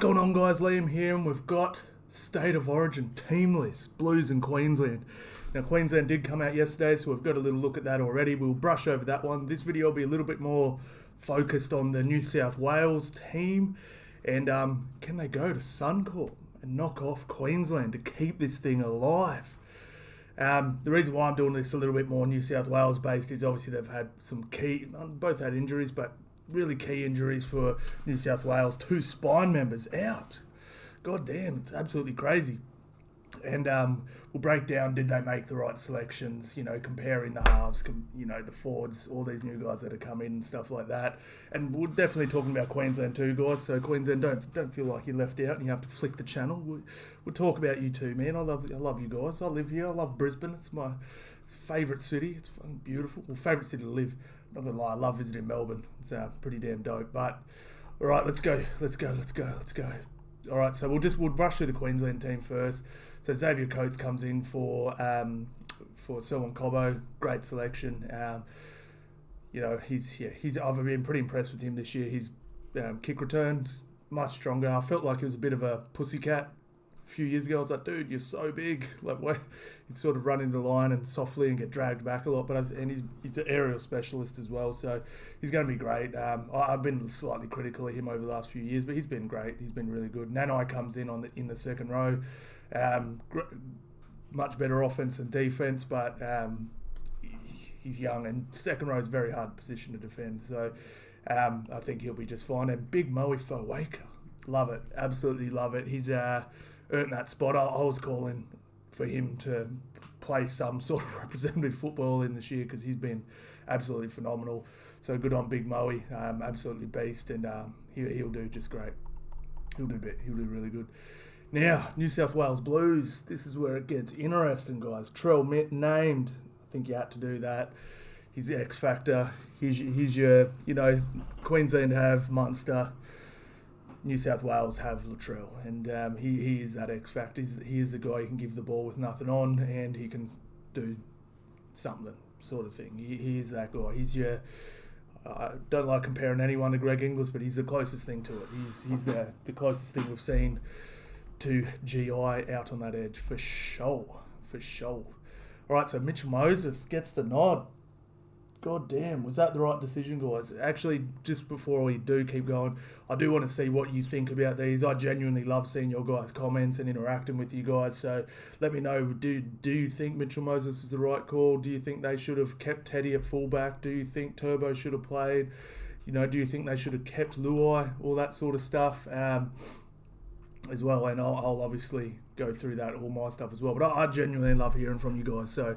going on, guys? Liam here, and we've got State of Origin team list, Blues in Queensland. Now, Queensland did come out yesterday, so we've got a little look at that already. We'll brush over that one. This video will be a little bit more focused on the New South Wales team, and can they go to Suncorp and knock off Queensland to keep this thing alive? The reason why I'm doing this a little bit more New South Wales based is obviously they've had some key, both had injuries, but really key injuries for New South Wales. 2 spine members out. God damn, it's absolutely crazy. And we'll break down, did they make the right selections, comparing the halves, the forwards, all these new guys that have come in and stuff like that. And we're definitely talking about Queensland too, guys. So Queensland, don't feel like you're left out and you have to flick the channel. We'll talk about you too, man. I love you guys. I live here. I love Brisbane. It's my favourite city. It's fucking beautiful. Well, favourite city to live. Not gonna lie, I love visiting Melbourne. It's pretty damn dope. But all right, let's go. All right, so we'll brush through the Queensland team first. So Xavier Coates comes in for Selwyn Cobbo, great selection. I've been pretty impressed with him this year. His kick return much stronger. I felt like he was a bit of a pussycat a few years ago. I was like, dude, you're so big. Like, he'd sort of run into the line and softly and get dragged back a lot. And he's an aerial specialist as well, so he's going to be great. I've been slightly critical of him over the last few years, but he's been great. He's been really good. Nanai comes in in the second row. Much better offense and defense, but he's young, and second row is a very hard position to defend. So I think he'll be just fine. And Big Moe Fa'asuamaleaui, love it, absolutely love it. He's earned that spot. I was calling for him to play some sort of representative football in this year because he's been absolutely phenomenal. So good on Big Moe, absolutely beast, and he'll do just great. He'll do really good. Now, New South Wales Blues. This is where it gets interesting, guys. Latrell Mitchell named. I think you had to do that. He's the X factor. He's your, Queensland have Munster. New South Wales have Latrell, and he is that X factor. He is the guy you can give the ball with nothing on, and he can do something, sort of thing. He is that guy. He's your. I don't like comparing anyone to Greg Inglis, but he's the closest thing to it. He's the closest thing we've seen to GI out on that edge, for sure. All right, so Mitchell Moses gets the nod. God damn, was that the right decision, guys? Actually, just before we do keep going, I do want to see what you think about these. I genuinely love seeing your guys' comments and interacting with you guys, so let me know, do you think Mitchell Moses was the right call? Do you think they should have kept Teddy at fullback? Do you think Turbo should have played? Do you think they should have kept Luai? All that sort of stuff as well, and I'll obviously go through that, all my stuff as well. But I genuinely love hearing from you guys, so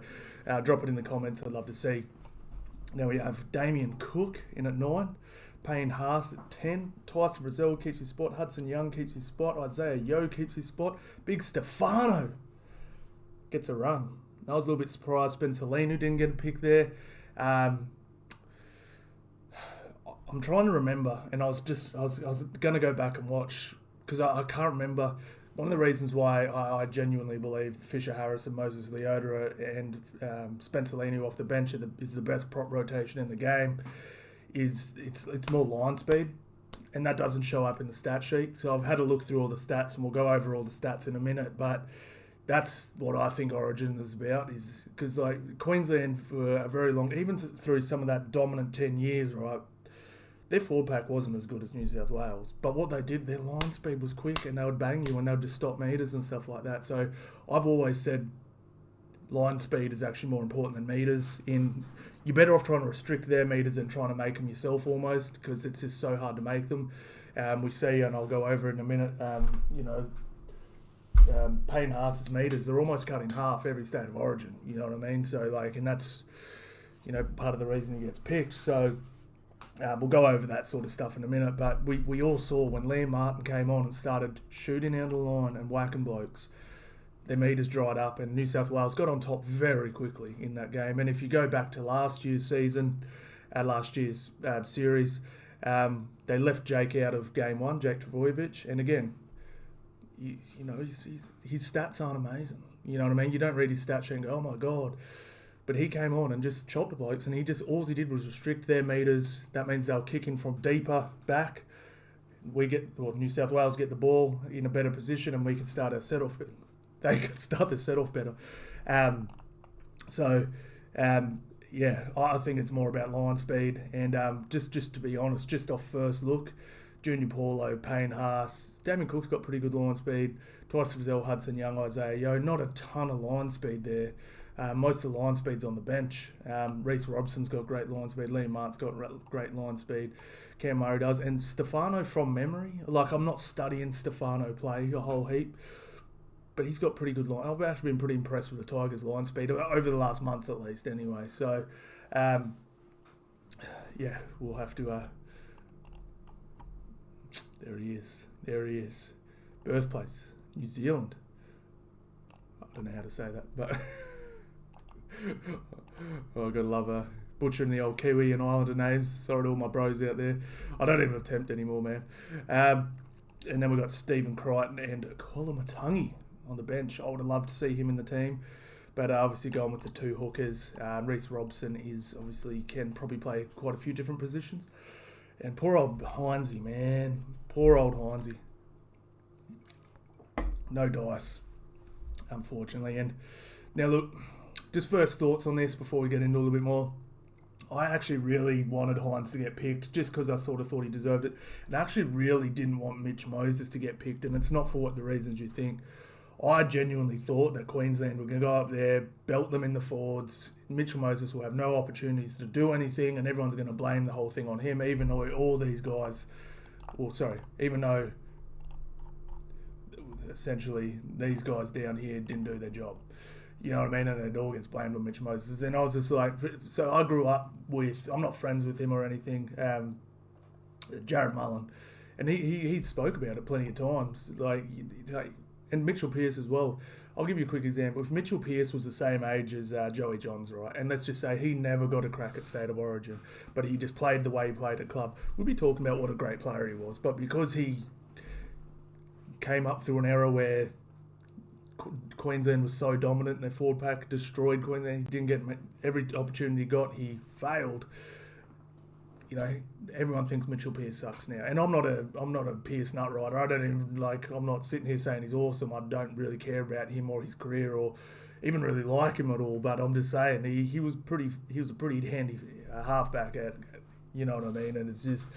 drop it in the comments. I'd love to see. Now we have Damien Cook in at 9, Payne Haas at 10, Tyson Frizell keeps his spot, Hudson Young keeps his spot, Isaah Yeo keeps his spot, Big Stefano gets a run. I was a little bit surprised Spencer Leniu didn't get a pick there. I'm trying to remember, and I was going to go back and watch, because I can't remember. One of the reasons why I genuinely believe Fisher Harris and Moses Leota and Spencer Leniu off the bench is the best prop rotation in the game is it's more line speed, and that doesn't show up in the stat sheet. So I've had a look through all the stats, and we'll go over all the stats in a minute, but that's what I think Origin is about, is because Queensland for a very long, even through some of that dominant 10 years, right, their forward pack wasn't as good as New South Wales, but what they did, their line speed was quick, and they would bang you, and they would just stop meters and stuff like that. So I've always said line speed is actually more important than meters. You're better off trying to restrict their meters than trying to make them yourself almost, because it's just so hard to make them. We see, and I'll go over in a minute, Payne Haas's meters are almost cut in half every State of Origin, you know what I mean? So and that's, part of the reason he gets picked. So we'll go over that sort of stuff in a minute, but we all saw when Liam Martin came on and started shooting out of the line and whacking blokes, their meters dried up, and New South Wales got on top very quickly in that game. And if you go back to last year's season, last year's series, they left Jake out of game 1, Jake Trbojevic, and again, his stats aren't amazing. You know what I mean? You don't read his stat sheet and go, oh my God. But he came on and just chopped the blokes, and all he did was restrict their meters. That means they were kicking from deeper back, New South Wales get the ball in a better position and we can start our set off. They can start the set off better. I think it's more about line speed. And just to be honest, just off first look, Junior Paulo, Payne Haas, Damien Cook's got pretty good line speed. Tyson Frizell, Hudson Young, Isaah Yeo, not a ton of line speed there. Most of the line speed's on the bench. Reece Robson's got great line speed. Liam Mart's got great line speed. Cam Murray does. And Stefano, from memory, like, I'm not studying Stefano play a whole heap, but he's got pretty good line. I've actually been pretty impressed with the Tigers' line speed over the last month at least anyway. So, we'll have to... There he is. Birthplace, New Zealand. I don't know how to say that, but... I've got to love butchering the old Kiwi and Islander names. Sorry to all my bros out there. I don't even attempt anymore, man. And then we've got Stephen Crichton and Kolomatangi on the bench. I would have loved to see him in the team. But obviously going with the two hookers. Reece Robson can probably play quite a few different positions. And poor old Heinzie, man. Poor old Heinzie. No dice, unfortunately. And now look, just first thoughts on this before we get into a little bit more. I actually really wanted Hines to get picked just because I sort of thought he deserved it. And I actually really didn't want Mitch Moses to get picked, and it's not for what the reasons you think. I genuinely thought that Queensland were going to go up there, belt them in the forwards. Mitchell Moses will have no opportunities to do anything, and everyone's going to blame the whole thing on him, even though essentially these guys down here didn't do their job. You know what I mean? And it all gets blamed on Mitch Moses. And I was just like, so I grew up with, I'm not friends with him or anything, Jared Mullen. And he spoke about it plenty of times. And Mitchell Pearce as well. I'll give you a quick example. If Mitchell Pearce was the same age as Joey Johns, right, and let's just say he never got a crack at State of Origin, but he just played the way he played at club, we'd be talking about what a great player he was. But because he came up through an era where Queensland was so dominant and their forward pack destroyed Queensland, he didn't get every opportunity he got, he failed. You know, everyone thinks Mitchell Pearce sucks now, and I'm not a Pearce nut rider. I'm not sitting here saying he's awesome. I don't really care about him or his career or even really like him at all. But I'm just saying he was a pretty handy halfback at, you know what I mean. And it's just,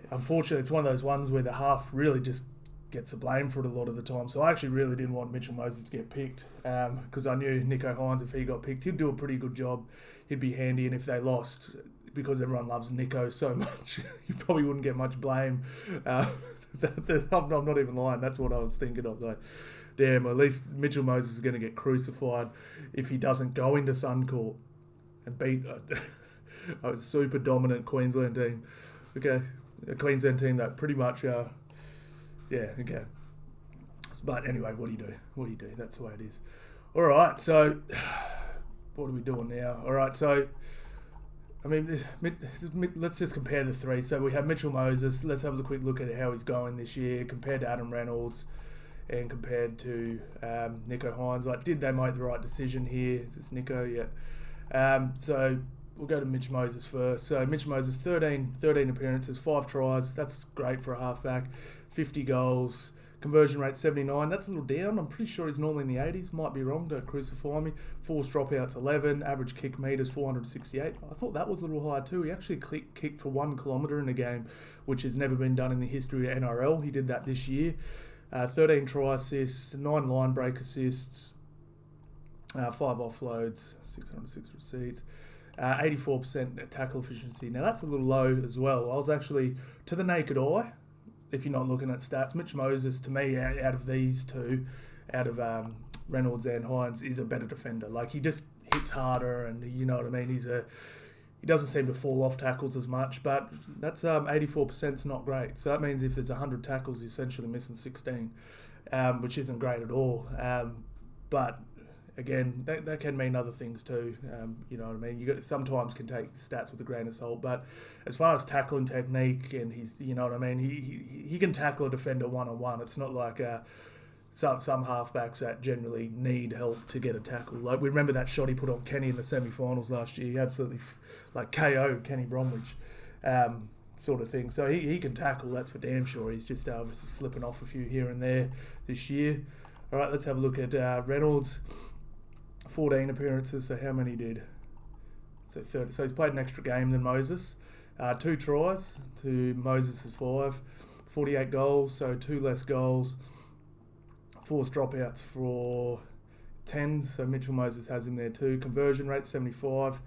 unfortunately, it's one of those ones where the half really just gets the blame for it a lot of the time. So I actually really didn't want Mitchell Moses to get picked because I knew Nicho Hynes, if he got picked, he'd do a pretty good job. He'd be handy, and if they lost, because everyone loves Nicho so much, you probably wouldn't get much blame. I'm not even lying. That's what I was thinking. I was like, damn, at least Mitchell Moses is going to get crucified if he doesn't go into Suncorp and beat a super dominant Queensland team. Okay, a Queensland team that pretty much... okay. But anyway, what do you do? That's the way it is. All right, so what are we doing now? All right, so, I mean, let's just compare the three. So we have Mitchell Moses. Let's have a quick look at how he's going this year compared to Adam Reynolds and compared to Nicho Hynes. Like, did they make the right decision here? Is this Nicho? Yeah. So we'll go to Mitch Moses first. So Mitch Moses, 13 appearances, 5 tries. That's great for a halfback. 50 goals. Conversion rate 79. That's a little down. I'm pretty sure he's normally in the 80s. Might be wrong. Don't crucify me. Forced dropouts 11. Average kick meters 468. I thought that was a little high too. He actually kicked for 1 kilometre in a game, which has never been done in the history of NRL. He did that this year. 13 try assists, 9 line break assists, 5 offloads, 606 receipts. 84% tackle efficiency. Now that's a little low as well. I was actually, to the naked eye, if you're not looking at stats, Mitch Moses, to me, out of these two, out of Reynolds and Hynes, is a better defender. Like, he just hits harder, and you know what I mean. He doesn't seem to fall off tackles as much, but that's 84% is not great. So that means if there's 100 tackles, you're essentially missing 16, which isn't great at all. But again, that can mean other things too. You know what I mean? Sometimes can take stats with a grain of salt, but as far as tackling technique and you know what I mean, he can tackle a defender one-on-one. It's not like some halfbacks that generally need help to get a tackle. Like, we remember that shot he put on Kenny in the semi-finals last year. He absolutely KO'd Kenny Bromwich. sort of thing. So he can tackle, that's for damn sure. He's just obviously slipping off a few here and there this year. All right, let's have a look at Reynolds. 14 appearances, so how many did? So 30. So he's played an extra game than Moses. 2 tries to Moses' 5. 48 goals, so 2 less goals. Forced dropouts for 10, so Mitchell Moses has him there too. Conversion rate 75,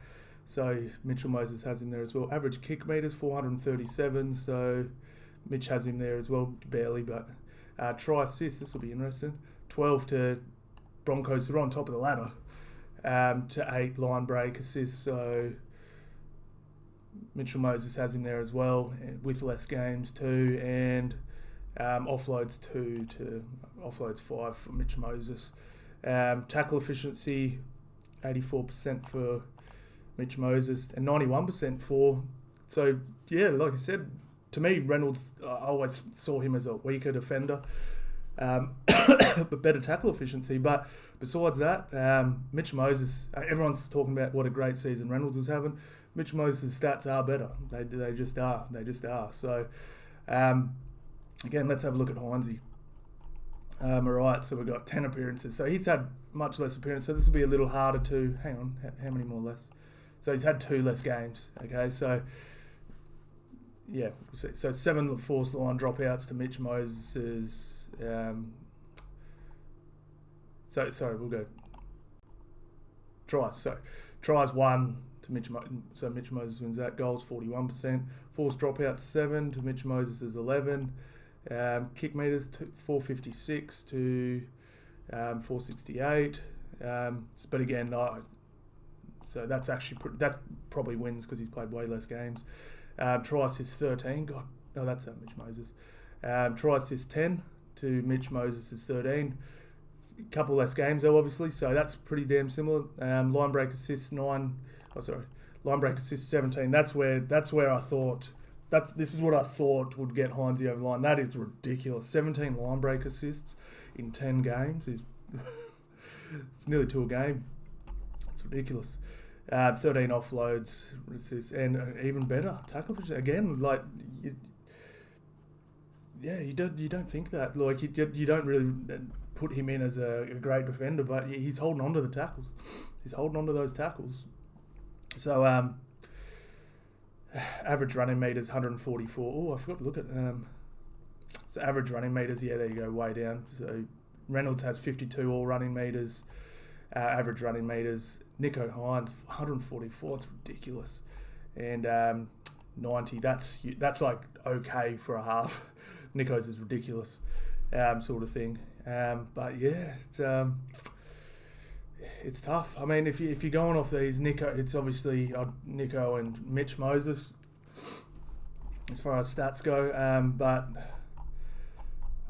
so Mitchell Moses has him there as well. Average kick meters 437, so Mitch has him there as well, barely, but try assist, this will be interesting. 12 to Broncos, who are on top of the ladder, to 8 line break assists, so Mitchell Moses has him there as well, with less games too, and offloads 5 for Mitch Moses. Tackle efficiency 84% for Mitch Moses and 91% for. So yeah, like I said, to me Reynolds, I always saw him as a weaker defender, but better tackle efficiency. But besides that, Mitch Moses, everyone's talking about what a great season Reynolds is having. Mitch Moses' stats are better. They just are. So again, let's have a look at Heinze. Alright, so we've got 10 appearances. So he's had much less appearances. So this will be a little harder to... Hang on, how many more less? So he's had 2 less games. Okay, so... Yeah, so 7 forced line dropouts to Mitch Moses'... sorry, we'll go... Tries. So tries 1 to Mitch Moses. So Mitch Moses wins that. Goals 41%. Forced dropouts 7 to Mitch Moses' 11. Kick meters 456 to 468. But again, so that's actually that probably wins because he's played way less games. Try assist 13. God, no, that's Mitch Moses. Try assist 10 to Mitch Moses' 13. Couple less games though, obviously, so that's pretty damn similar. Line break assist 9. Line break assist 17. That's where I thought. This is what I thought would get Heinze over the line. That is ridiculous. 17 line break assists in 10 games is it's nearly 2 a game. It's ridiculous. 13 offloads, assists, and even better tackle efficiency. Again, like you don't think that. Like you don't really put him in as a great defender, but he's holding on to the tackles. He's holding on to those tackles. So average running meters 144. Oh, I forgot to look at so average running meters. Yeah, there you go, way down. So Reynolds has 52 all running meters. Average running meters. Nicho Hynes 144. It's ridiculous. And 90. That's like okay for a half. Nicho's is ridiculous, sort of thing. But yeah, it's tough. I mean, if you're going off these, it's obviously Nicho and Mitch Moses as far as stats go. But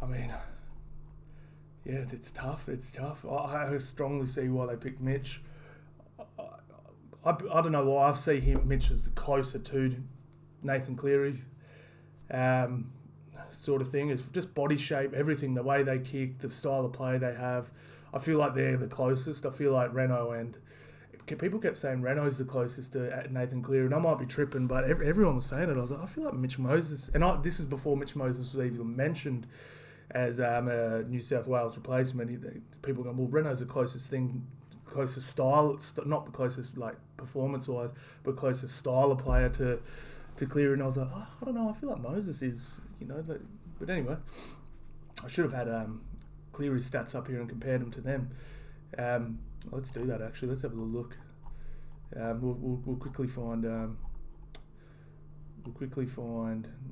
I mean, yeah, it's tough. I strongly see why they picked Mitch. I don't know why I see Mitch as closer to Nathan Cleary, sort of thing. It's just body shape, everything, the way they kick, the style of play they have. I feel like they're the closest. I feel like Reno and... People kept saying Renault's the closest to Nathan Cleary, and I might be tripping, but everyone was saying it. I was like, I feel like Mitch Moses... And this is before Mitch Moses was even mentioned as a New South Wales replacement. People go, well, Renault's the closest style, not the closest like performance-wise, but closest style of player to Cleary. And I was like, I don't know, I feel like Moses is, but anyway, I should have had Cleary's stats up here and compared them to them. Let's do that actually. Let's have a little look. We'll quickly find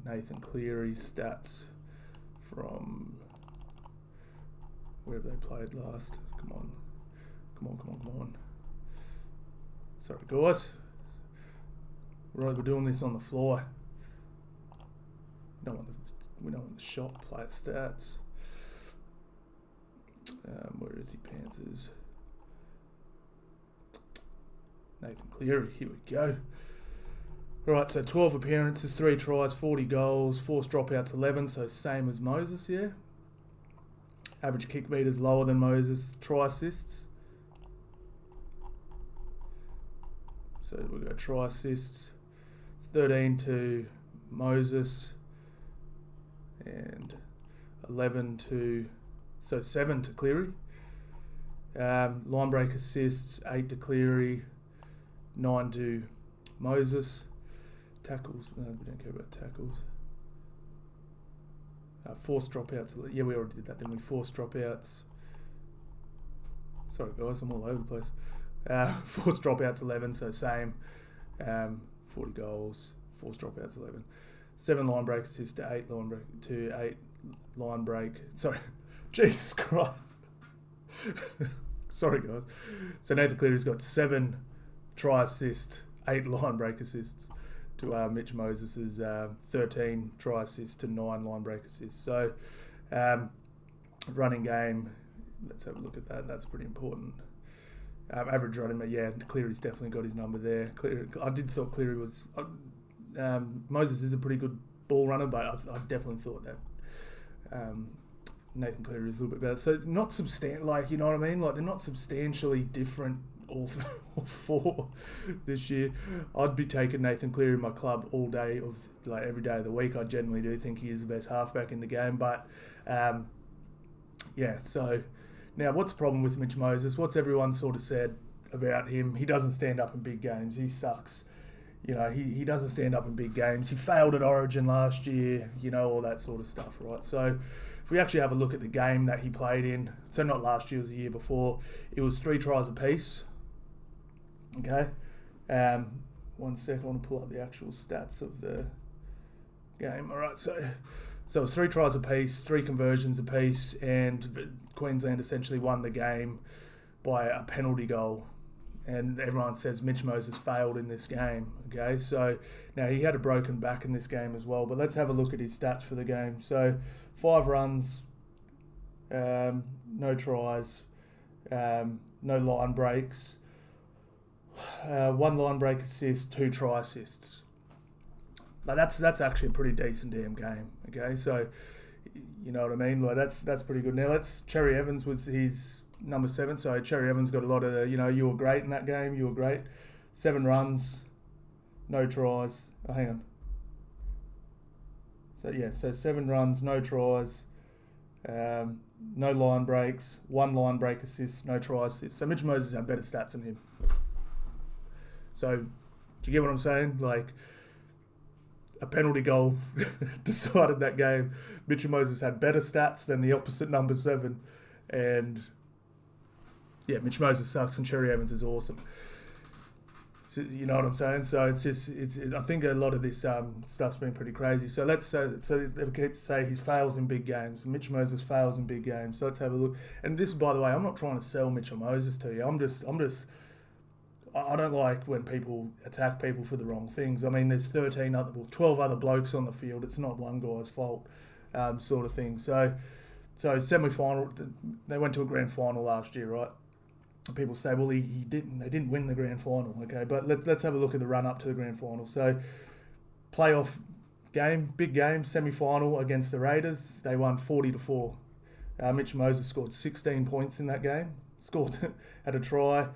Nathan Cleary's stats from wherever they played last. Come on. Sorry guys. Right, we're doing this on the fly. We don't want the shop player stats. Where is he? Panthers. Nathan Cleary. Here we go. Right, so 12 appearances, 3 tries, 40 goals, forced dropouts 11, so same as Moses here. Average kick meters lower than Moses. Try assists. So we've got try assists. 13 to Moses, and 7 to Cleary. Line break assists, 8 to Cleary, 9 to Moses. Tackles, no, we don't care about tackles. Forced dropouts, yeah, we already did that, didn't we? Forced dropouts. Sorry guys, I'm all over the place. Forced dropouts 11, so same. 40 goals, forced dropouts 11. 7 line break assists to 8 line break. Sorry, Jesus Christ. Sorry guys. So Nathan Cleary's got 7 try assists, 8 line break assists to Mitch Moses's 13 try assists to 9 line break assists. So running game, let's have a look at that. That's pretty important. Average running, yeah, Cleary's definitely got his number there. I did thought Cleary was... Moses is a pretty good ball runner, but I definitely thought that Nathan Cleary is a little bit better. So it's not you know what I mean? Like, they're not substantially different all 4 this year. I'd be taking Nathan Cleary in my club all day, every day of the week. I genuinely do think he is the best halfback in the game, but yeah, so... Now, what's the problem with Mitch Moses? What's everyone sort of said about him? He doesn't stand up in big games. He sucks. You know, he doesn't stand up in big games. He failed at Origin last year, you know, all that sort of stuff, right? So if we actually have a look at the game that he played in, so not last year, it was the year before, it was 3 tries apiece. Okay? 1 second, I want to pull up the actual stats of the game. All right, so it was 3 tries apiece, 3 conversions apiece, and Queensland essentially won the game by a penalty goal. And everyone says Mitch Moses failed in this game. Okay, so now he had a broken back in this game as well. But let's have a look at his stats for the game. So 5 runs, no tries, no line breaks, 1 line break assist, 2 try assists. Like that's actually a pretty decent damn game. Okay, so you know what I mean. Like that's pretty good. Now Cherry-Evans was his number 7. So Cherry-Evans got a lot of you were great in that game. You were great. 7 runs, no tries. Oh, hang on. So 7 runs, no tries, no line breaks, 1 line break assist, no try assist. So Mitch Moses had better stats than him. So do you get what I'm saying? Like, a penalty goal decided that game. Mitchell Moses had better stats than the opposite number 7. And yeah, Mitch Moses sucks and Cherry-Evans is awesome. So, you know what I'm saying? So I think a lot of this stuff's been pretty crazy. So they keep saying he fails in big games. Mitch Moses fails in big games. So let's have a look. And this, by the way, I'm not trying to sell Mitchell Moses to you. I don't like when people attack people for the wrong things. I mean, there's 12 other blokes on the field. It's not one guy's fault, sort of thing. So semi-final, they went to a grand final last year, right? People say, well, they didn't win the grand final, okay? But let's have a look at the run up to the grand final. So, playoff game, big game, semi-final against the Raiders. They won 40-4. Mitch Moses scored 16 points in that game. Had a try.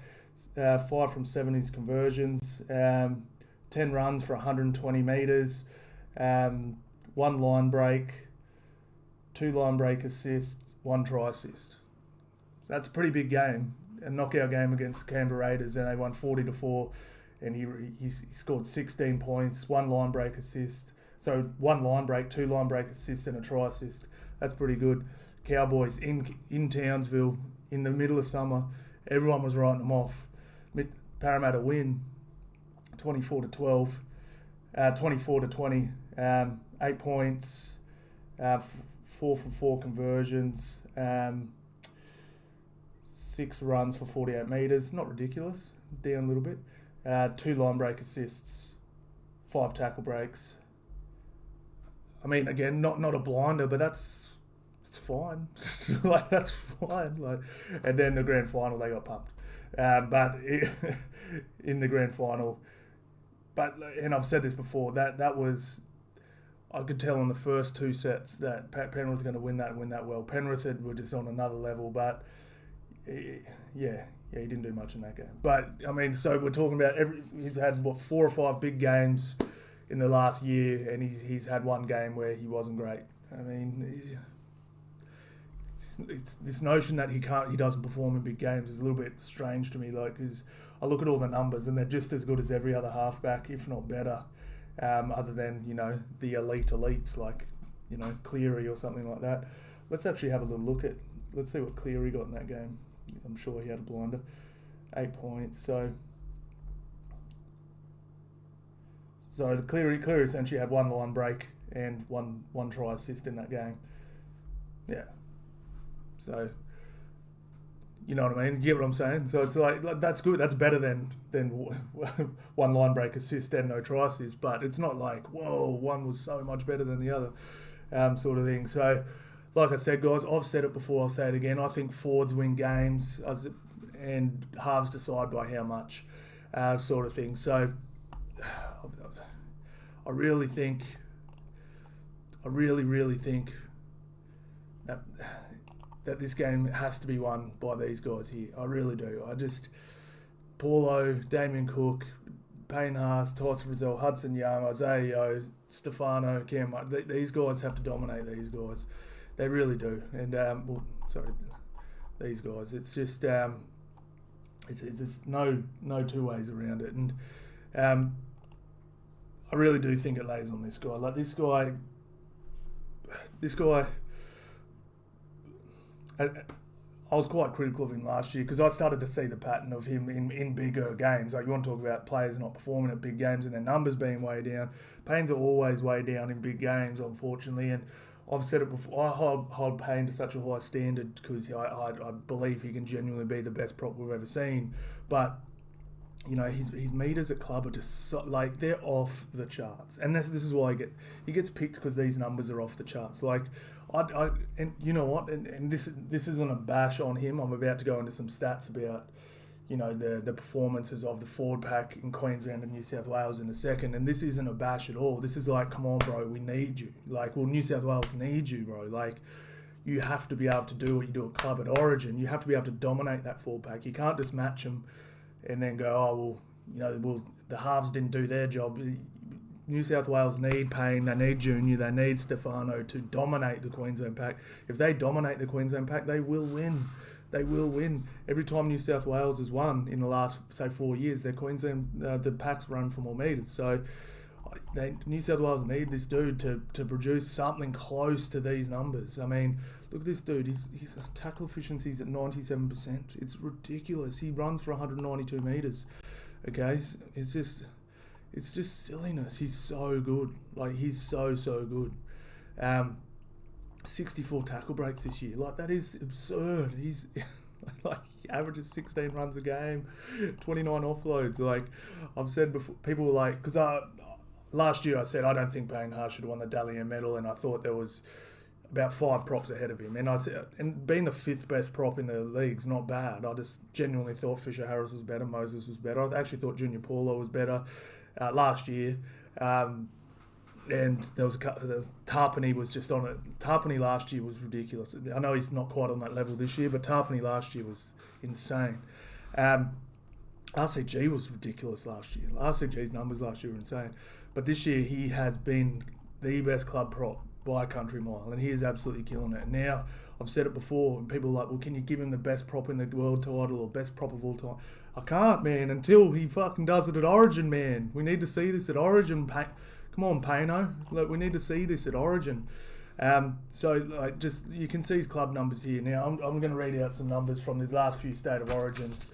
5 from 7 his conversions, 10 runs for 120 metres, 1 line break, 2 line break assists, 1 try assist. That's a pretty big game, a knockout game against the Canberra Raiders, and they won 40-4, and he scored 16 points, 1 line break assist, so 1 line break, 2 line break assists, and a try assist. That's pretty good. Cowboys in Townsville in the middle of summer, everyone was writing them off. Parramatta win 24-12, 24-20, 8 points, 4 from 4 conversions, 6 runs for 48 metres. Not ridiculous, down a little bit. 2 line break assists, 5 tackle breaks. I mean, again, not a blinder, but it's fine. That's fine. And then the grand final, they got pumped. In the grand final, and I've said this before, that was, I could tell in the first 2 sets that Penrith was going to win that well. Penrith were just on another level, but he didn't do much in that game. But I mean, so we're talking about he's had 4 or 5 big games in the last year, and he's had one game where he wasn't great. I mean, it's this notion that he doesn't perform in big games is a little bit strange to me. Like, because I look at all the numbers and they're just as good as every other halfback, if not better. Other than the elites like Cleary or something like that. Let's actually have a little look at. Let's see what Cleary got in that game. I'm sure he had a blinder. 8 points. So the Cleary essentially had one line break and one try assist in that game. Yeah. So you know what I mean? You get what I'm saying? So it's like that's good. That's better than one line break assist and no try assist. But it's not like, whoa, one was so much better than the other, sort of thing. So, like I said, guys, I've said it before. I'll say it again. I think forwards win games and halves decide by how much, sort of thing. So, I really think that this game has to be won by these guys here. I really do. Paulo, Damien Cook, Payne Haas, Tyson Frizell, Hudson Young, Isaah Yeo, Stefano, these guys have to dominate these guys. They really do. And, these guys. It's just, it's no two ways around it. And I really do think it lays on this guy. Like, this guy, I was quite critical of him last year because I started to see the pattern of him in bigger games. Like, you want to talk about players not performing at big games and their numbers being way down. Payne's are always way down in big games, unfortunately. And I've said it before, I hold Payne to such a high standard because I believe he can genuinely be the best prop we've ever seen. But his meters at club are just they're off the charts, and this is why he gets picked because these numbers are off the charts. Like, and you know what, and this isn't a bash on him. I'm about to go into some stats about the performances of the forward pack in Queensland and New South Wales in a second, and this isn't a bash at all. This is like, come on, bro, we need you. Like, well, New South Wales need you, bro. Like, you have to be able to do what you do at club at Origin. You have to be able to dominate that forward pack. You can't just match them and then go, the halves didn't do their job. New South Wales need Payne, they need Junior, they need Stefano to dominate the Queensland pack. If they dominate the Queensland pack, they will win. They will win. Every time New South Wales has won in the last, say, 4 years, their Queensland, the packs run for more metres. So New South Wales need this dude to produce something close to these numbers. I mean, look at this dude. His tackle efficiency is at 97%. It's ridiculous. He runs for 192 metres. Okay, it's just silliness. He's so good. Like, he's so good. 64 tackle breaks this year. Like, that is absurd. He's he averages 16 runs a game, 29 offloads. Like, I've said before, people were like, because last year I said I don't think Payne Haas should have won the Daly Cherry medal, and I thought there was about 5 props ahead of him. And being the 5th best prop in the league's not bad. I just genuinely thought Fisher Harris was better, Moses was better. I actually thought Junior Paulo was better last year. And there was Tarpany was just on it. Tarpany last year was ridiculous. I know he's not quite on that level this year, but Tarpany last year was insane. RCG was ridiculous last year. RCG's numbers last year were insane. But this year he has been the best club prop by a country mile, and he is absolutely killing it. Now, I've said it before, and people are like, well, can you give him the best prop in the world title or best prop of all time? I can't, man, until he fucking does it at Origin, man. We need to see this at Origin. Come on, Payno. Look, we need to see this at Origin. Just you can see his club numbers here. Now, I'm going to read out some numbers from the last few State of Origins.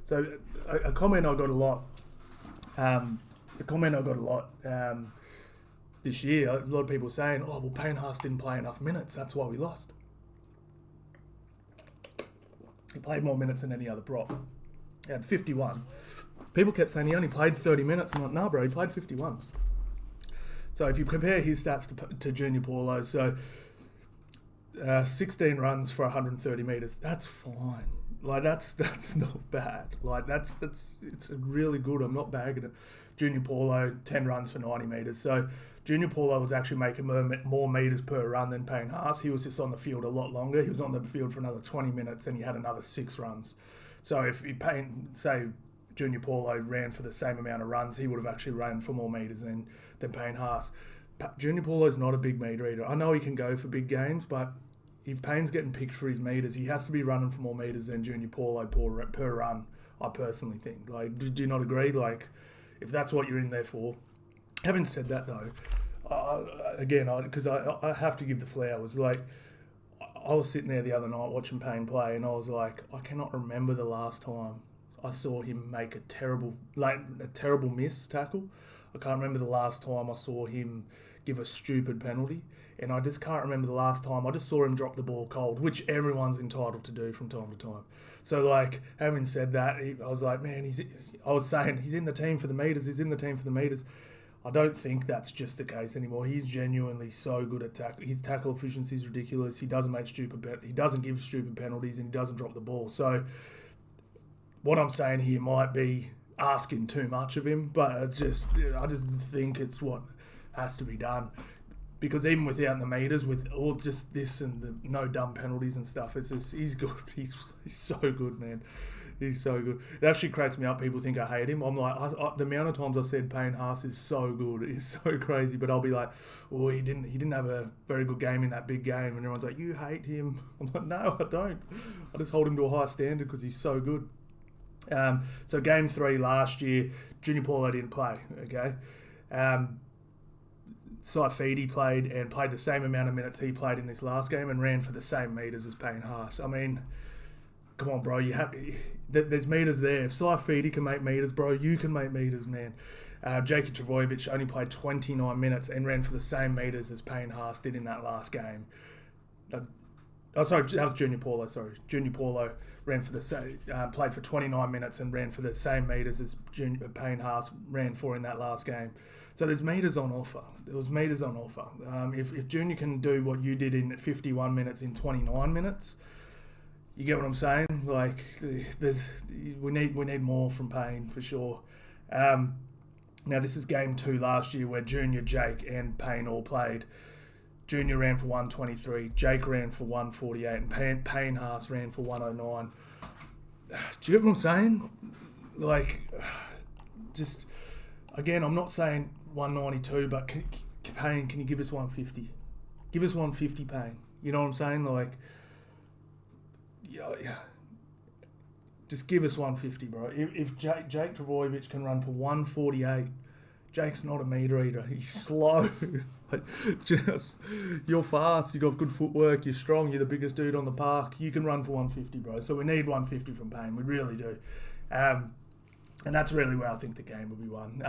So, a comment I got a lot. This year, a lot of people saying, oh, well, Payne Haas didn't play enough minutes. That's why we lost. He played more minutes than any other prop. He had 51. People kept saying he only played 30 minutes. I'm like, no, bro, he played 51. So if you compare his stats to Junior Paulo, so 16 runs for 130 metres, that's fine. Like, that's not bad. Like, it's really good. I'm not bagging it. Junior Paulo, 10 runs for 90 metres. So Junior Paulo was actually making more metres per run than Payne Haas. He was just on the field a lot longer. He was on the field for another 20 minutes and he had another 6 runs. So if you Payne, say, Junior Paulo ran for the same amount of runs, he would have actually run for more metres than Payne Haas. Junior Paulo's not a big metre eater. I know he can go for big games, but if Payne's getting picked for his metres, he has to be running for more metres than Junior Paulo per run, I personally think. Like, do you not agree? Like, if that's what you're in there for. Having said that, though, because I have to give the flowers. Like, I was sitting there the other night watching Payne play, and I was like, I cannot remember the last time I saw him make a terrible miss tackle. I can't remember the last time I saw him give a stupid penalty, and I just can't remember the last time I just saw him drop the ball cold, which everyone's entitled to do from time to time. So, like, having said that, I was like, man, he's in the team for the metres. I don't think that's just the case anymore. He's genuinely so good at tackle. His tackle efficiency is ridiculous. He doesn't give stupid penalties, and he doesn't drop the ball. So, what I'm saying here might be asking too much of him, but I just think it's what has to be done. Because even without the metres, with all just this and the no dumb penalties and stuff, it's just, he's good. He's so good, man. He's so good. It actually cracks me up. People think I hate him. I'm like, the amount of times I've said Payne Haas is so good, is so crazy. But I'll be like, oh, he didn't have a very good game in that big game, and everyone's like, you hate him. I'm like, no, I don't. I just hold him to a high standard because he's so good. So game 3 last year, Junior Paulo didn't play. Okay. Fifita played the same amount of minutes he played in this last game and ran for the same metres as Payne Haas. I mean, come on, bro. There's metres there. If Fifita can make metres, bro, you can make metres, man. Jake Trbojevic only played 29 minutes and ran for the same metres as Payne Haas did in that last game. That was Junior Paulo. Junior Paulo ran for the same, played for 29 minutes and ran for the same metres as Payne Haas ran for in that last game. So there's metres on offer. There was metres on offer. If Junior can do what you did in 51 minutes in 29 minutes, you get what I'm saying? Like, we need more from Payne for sure. Now this is game 2 last year where Junior, Jake, and Payne all played. Junior ran for 123, Jake ran for 148, and Payne Haas ran for 109. Do you get what I'm saying? Like, just again, I'm not saying 192, but Payne, can you give us 150? Give us 150, Payne. You know what I'm saying? Like, yeah. Just give us 150, bro. If Jake Trbojevic can run for 148, Jake's not a metre eater. He's slow. You're fast. You got good footwork. You're strong. You're the biggest dude on the park. You can run for 150, bro. So we need 150 from Payne. We really do. And that's really where I think the game will be won.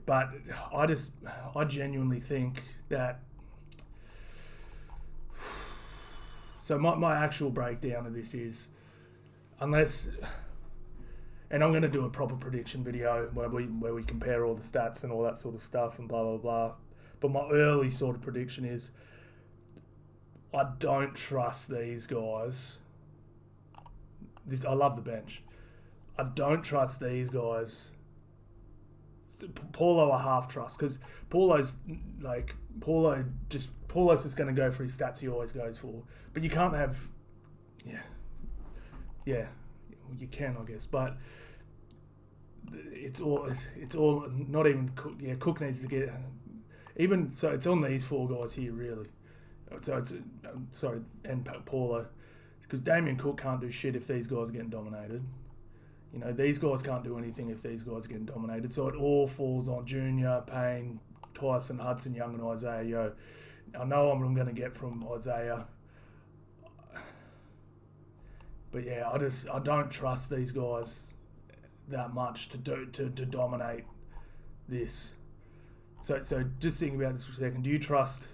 But I genuinely think that. So my actual breakdown of this is, unless, and I'm going to do a proper prediction video where we compare all the stats and all that sort of stuff and blah, blah, blah. But my early sort of prediction is, I don't trust these guys. I love the bench. I don't trust these guys. Paulo I half trust, because Paulo's just going to go for his stats he always goes for. But you can't have, well, you can, I guess, but it's all not even Cook. Yeah, Cook needs to get even so. It's on these 4 guys here really. So it's and Paulo, because Damien Cook can't do shit if these guys are getting dominated. You know, these guys can't do anything if these guys are getting dominated. So it all falls on Junior, Payne, Tyson, Hudson Young, and Isaah Yeo. I know I'm going to get from Isaiah. But yeah, I don't trust these guys that much to dominate this. So just think about this for a second. Do you trust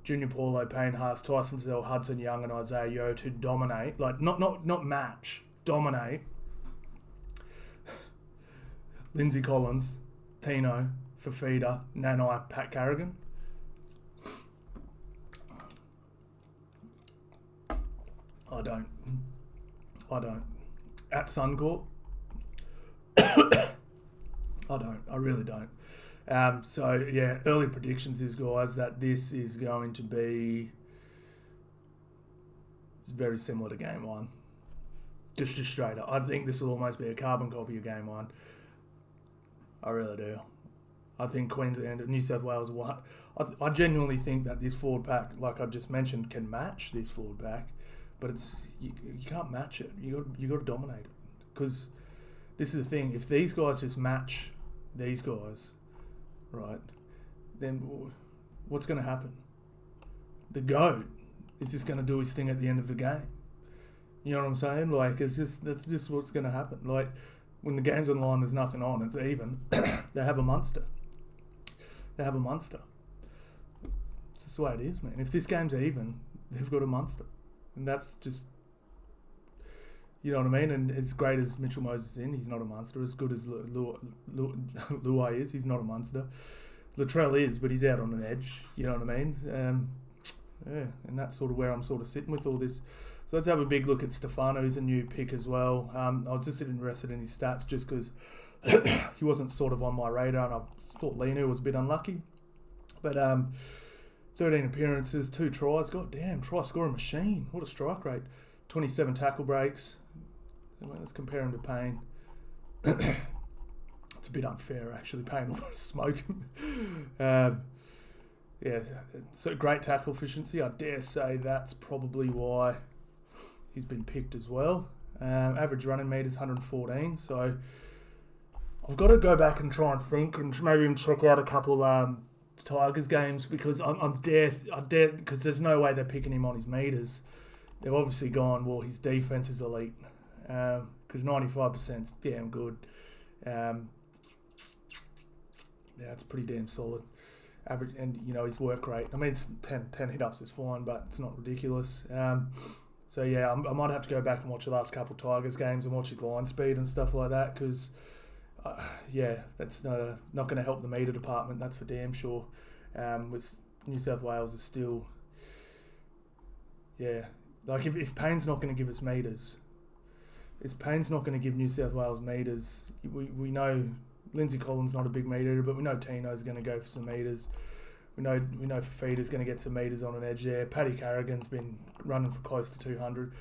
Junior Paulo, Payne Haas, Tyson Frizell, Hudson Young, and Isaah Yeo to dominate? Like not match, dominate. Lindsay Collins, Tino, Fifita, Nanai, Pat Carrigan. I don't. At Suncorp, I don't. I really don't. So, yeah, early predictions is, guys, that this is going to be very similar to Game 1. Just straight up. I think this will almost be a carbon copy of game one. I really do. I think Queensland and New South Wales will. I genuinely think that this forward pack, like I just mentioned, can match this forward pack, but you can't match it. You got to dominate it, because this is the thing. If these guys just match these guys, right, then what's going to happen? The GOAT is just going to do his thing at the end of the game. You know what I'm saying? Like, that's just what's going to happen. Like, when the game's on the line, there's nothing on, it's even. They have a Munster. It's just the way it is, man. If this game's even, they've got a Munster. And that's just, you know what I mean? And as great as Mitchell Moses is he's not a Munster. As good as Luai is, he's not a Munster. Latrell is, but he's out on an edge. You know what I mean? And that's sort of where I'm sort of sitting with all this. So let's have a big look at Stefano, who's a new pick as well. I was just interested in his stats just because he wasn't sort of on my radar, and I thought Lino was a bit unlucky. But 13 appearances, 2 tries. God damn, try scoring machine. What a strike rate. 27 tackle breaks. Let's compare him to Payne. It's a bit unfair, actually. Payne almost smoke him. So great tackle efficiency. I dare say that's probably why he's been picked as well. Average running metres 114. So I've got to go back and try and think, and maybe even check out a couple Tigers games, because I dare because there's no way they're picking him on his metres. They've obviously gone, well, his defence is elite, because 95% is damn good. It's pretty damn solid. Average, and his work rate. I mean, it's 10 hit-ups is fine, but it's not ridiculous. So yeah, I might have to go back and watch the last couple Tigers games and watch his line speed and stuff like that, because that's not going to help the metre department. That's for damn sure. With New South Wales is still, like if Payne's not going to give us metres, if Payne's not going to give New South Wales metres, we know Lindsay Collins not a big metre, but we know Tino's going to go for some metres. We know Fifita's going to get some metres on an edge there. Paddy Carrigan's been running for close to 200.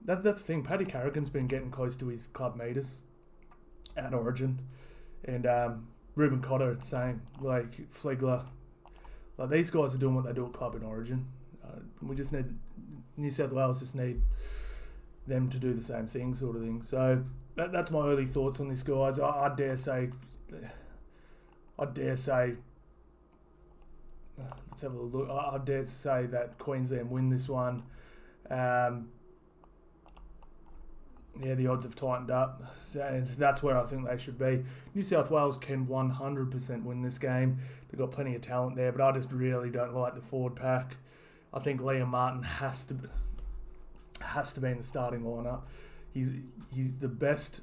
That's the thing. Paddy Carrigan's been getting close to his club metres at Origin, and Ruben Cotter, it's the same. Like Flegler, like these guys are doing what they do at club in Origin. We just need New South Wales just need them to do the same thing, sort of thing. So that's my early thoughts on this, guys. I dare say. Let's have a look. I dare say that Queensland win this one. The odds have tightened up. So that's where I think they should be. New South Wales can 100% win this game. They've got plenty of talent there, but I just really don't like the forward pack. I think Liam Martin has to be in the starting lineup. He's the best.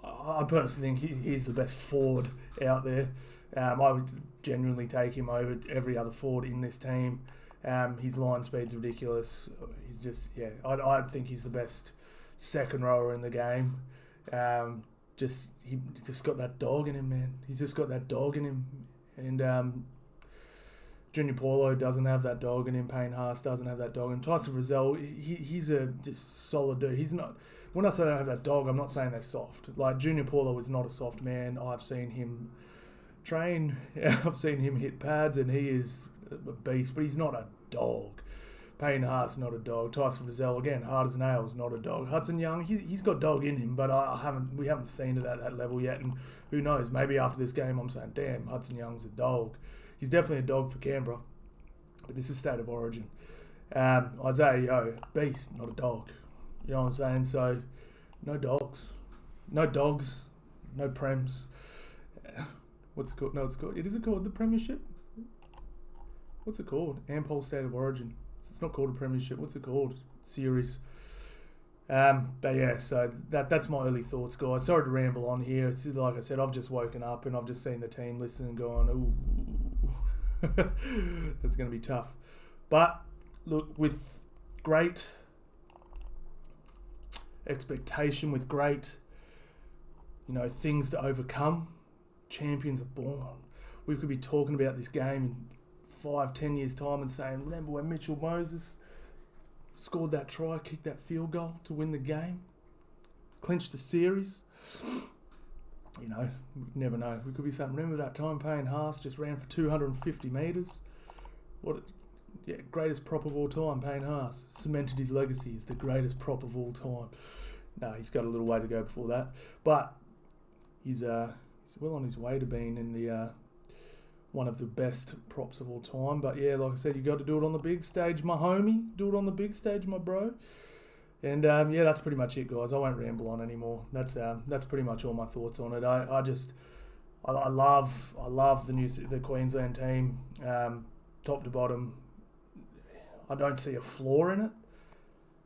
I personally think he's the best forward out there. I would genuinely take him over every other forward in this team. His line speed's ridiculous. He's just, I think he's the best second rower in the game. He just got that dog in him, man. He's just got that dog in him. And Junior Paulo doesn't have that dog in him. Payne Haas doesn't have that dog in him. Tyson Frizell, he's a just solid dude. He's not. When I say I don't have that dog, I'm not saying they're soft. Like, Junior Paulo is not a soft man. I've seen him train. I've seen him hit pads, and he is a beast, but he's not a dog. Payne Haas, not a dog. Tyson Frizell, again, hard as nails, not a dog. Hudson Young, he's got dog in him, but we haven't seen it at that level yet, and who knows, maybe after this game I'm saying, damn, Hudson Young's a dog. He's definitely a dog for Canberra, but this is State of Origin. Isaah Yeo, beast, not a dog. You know what I'm saying? So, no dogs. No dogs. No prems. What's it called? No, it's called. It isn't called the Premiership. What's it called? Ampol State of Origin. It's not called a Premiership. What's it called? Series. But yeah, so that's my early thoughts, guys. Sorry to ramble on here. It's like I said, I've just woken up and I've just seen the team list and gone, ooh, that's going to be tough. But look, with great expectation, with great, things to overcome, champions are born. We could be talking about this game in 5-10 years' time and saying, remember when Mitchell Moses scored that try, kicked that field goal to win the game, clinched the series. You know, we never know. We could be something. Remember that time Payne Haas just ran for 250 metres? Greatest prop of all time, Payne Haas. Cemented his legacy as the greatest prop of all time. No, he's got a little way to go before that. But he's well on his way to being in the one of the best props of all time. But yeah, like I said, you got to do it on the big stage, my homie. Do it on the big stage, my bro. And yeah, that's pretty much it, guys. I won't ramble on anymore. That's pretty much all my thoughts on it. I love the Queensland team, top to bottom. I don't see a flaw in it.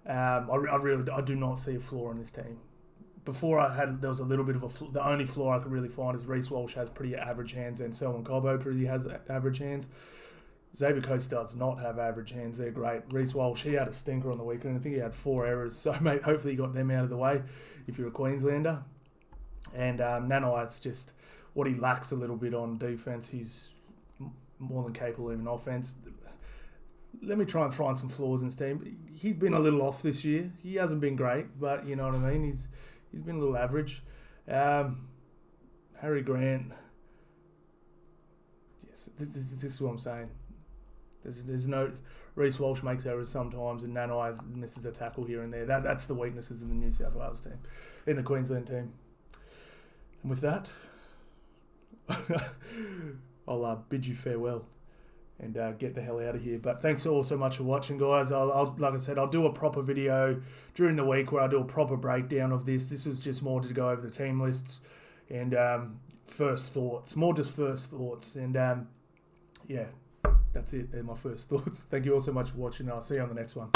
I do not see a flaw in this team. Before there was a little bit of a flaw. The only flaw I could really find is Reece Walsh has pretty average hands and Selwyn Cobbo pretty has average hands. Xavier Coates does not have average hands. They're great. Reece Walsh, he had a stinker on the weekend. I think he had 4 errors. So, mate, hopefully you got them out of the way if you're a Queenslander. And Nanai, it's just what he lacks a little bit on defence. He's more than capable in offence. Let me try and find some flaws in his team. He's been a little off this year. He hasn't been great, but you know what I mean. He's been a little average. Harry Grant. Yes, this is what I'm saying. There's no Reece Walsh makes errors sometimes, and Nanai misses a tackle here and there. That's the weaknesses in the New South Wales team, in the Queensland team. And with that, I'll bid you farewell and get the hell out of here. But thanks all so much for watching, guys. I'll like I said, I'll do a proper video during the week where I do a proper breakdown of this. This was just more to go over the team lists and first thoughts, more just first thoughts. And yeah, that's it. They're my first thoughts. Thank you all so much for watching. I'll see you on the next one.